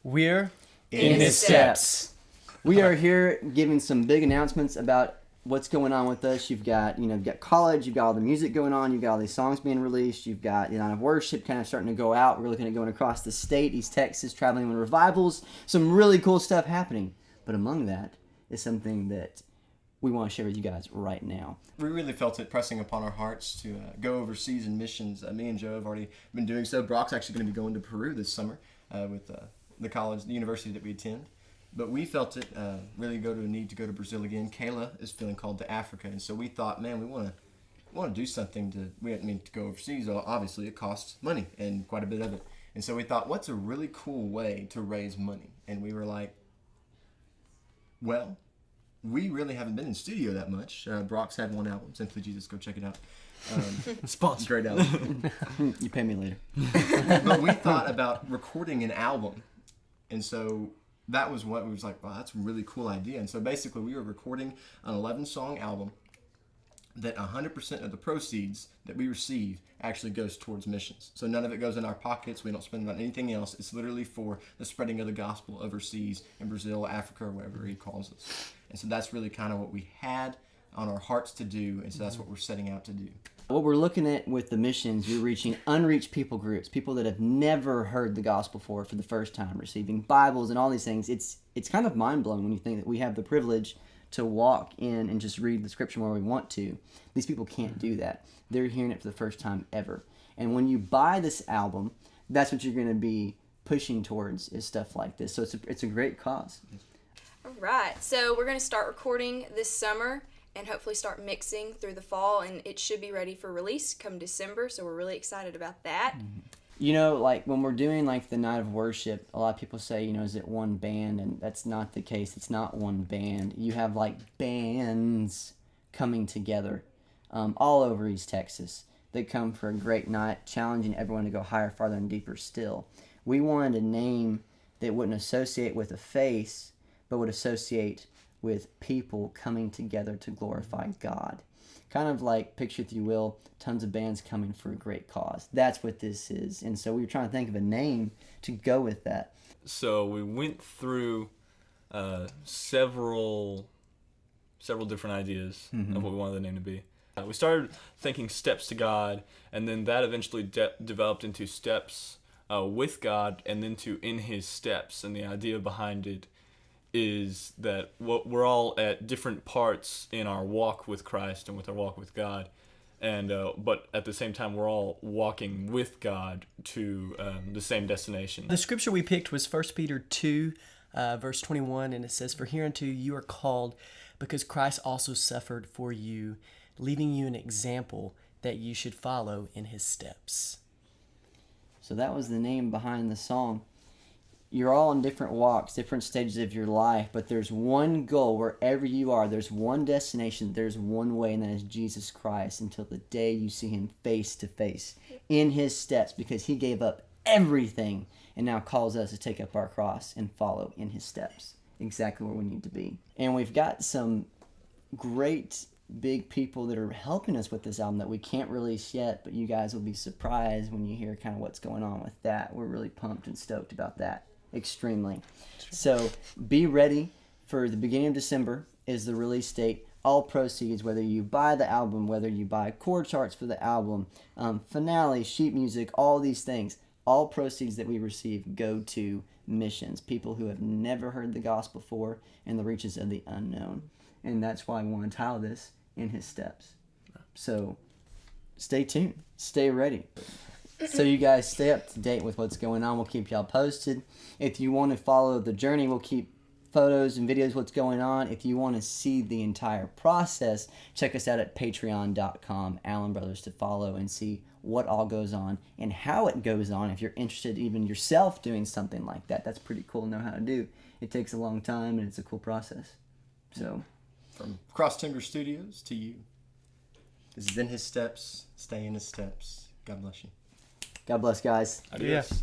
We're in his steps. We are here giving some big announcements about what's going on with us. You've got college, you've got all the music going on, you've got all these songs being released, you've got the night of worship kind of starting to go out. We're looking at going across the state, East Texas, traveling with revivals, some really cool stuff happening. But among that is something that we want to share with you guys right now. We really felt it pressing upon our hearts to go overseas in missions. Me and Joe have already been doing so. Brock's actually going to be going to Peru this summer with the university that we attend. But we felt it really need to go to Brazil again. Kayla is feeling called to Africa, and so we thought, man, we want to do something to go overseas. Obviously, it costs money and quite a bit of it. And so we thought, what's a really cool way to raise money? And we were like, well, we really haven't been in studio that much. Brock's had one album, Simply Jesus. Go check it out. sponsor. Great album. You pay me later. But we thought about recording an album, and so that was what we was like, wow, that's a really cool idea. And so basically we were recording an 11-song album that 100% of the proceeds that we receive actually goes towards missions. So none of it goes in our pockets. We don't spend it on anything else. It's literally for the spreading of the gospel overseas in Brazil, Africa, or wherever he calls us. And so that's really kind of what we had on our hearts to do, and so that's what we're setting out to do. What we're looking at with the missions, you're reaching unreached people groups, people that have never heard the gospel for the first time, receiving Bibles and all these things. It's kind of mind-blowing when you think that we have the privilege to walk in and just read the scripture where we want to. These people can't do that. They're hearing it for the first time ever. And when you buy this album, that's what you're going to be pushing towards, is stuff like this. So it's a great cause. All right. So we're going to start recording this summer and hopefully start mixing through the fall, and it should be ready for release come December, so we're really excited about that. You know, like when we're doing like the night of worship, a lot of people say, is it one band? And that's not the case. It's not one band. You have like bands coming together all over East Texas that come for a great night, challenging everyone to go higher, farther, and deeper still. We wanted a name that wouldn't associate with a face, but would associate with people coming together to glorify God. Kind of like, picture if you will, tons of bands coming for a great cause. That's what this is. And so we were trying to think of a name to go with that. So we went through several different ideas of what we wanted the name to be. We started thinking Steps to God, and then that eventually developed into Steps with God, and then to In His Steps. And the idea behind it is that we're all at different parts in our walk with Christ and with our walk with God, and but at the same time we're all walking with God to the same destination. The scripture we picked was 1 Peter 2, verse 21, and it says, "For hereunto you are called, because Christ also suffered for you, leaving you an example that you should follow in his steps." So that was the name behind the song. You're all in different walks, different stages of your life, but there's one goal wherever you are. There's one destination. There's one way, and that is Jesus Christ, until the day you see him face to face in his steps, because he gave up everything and now calls us to take up our cross and follow in his steps. Exactly where we need to be. And we've got some great big people that are helping us with this album that we can't release yet, but you guys will be surprised when you hear kind of what's going on with that. We're really pumped and stoked about that. Extremely. So be ready for the beginning of December is the release date. All proceeds, whether you buy the album, whether you buy chord charts for the album, finale, sheet music, all these things, all proceeds that we receive go to missions, people who have never heard the gospel before, and the reaches of the unknown. And that's why we want to title this In His Steps. So stay tuned. Stay ready. So you guys stay up to date with what's going on. We'll keep y'all posted. If you want to follow the journey, we'll keep photos and videos what's going on. If you want to see the entire process, check us out at patreon.com, Allen Brothers, to follow and see what all goes on and how it goes on. If you're interested even yourself doing something like that, that's pretty cool to know how to do. It takes a long time and it's a cool process. So from Cross Timber Studios to you, this is In His Steps. Stay in His steps. God bless you. God bless, guys. Adios. Yeah.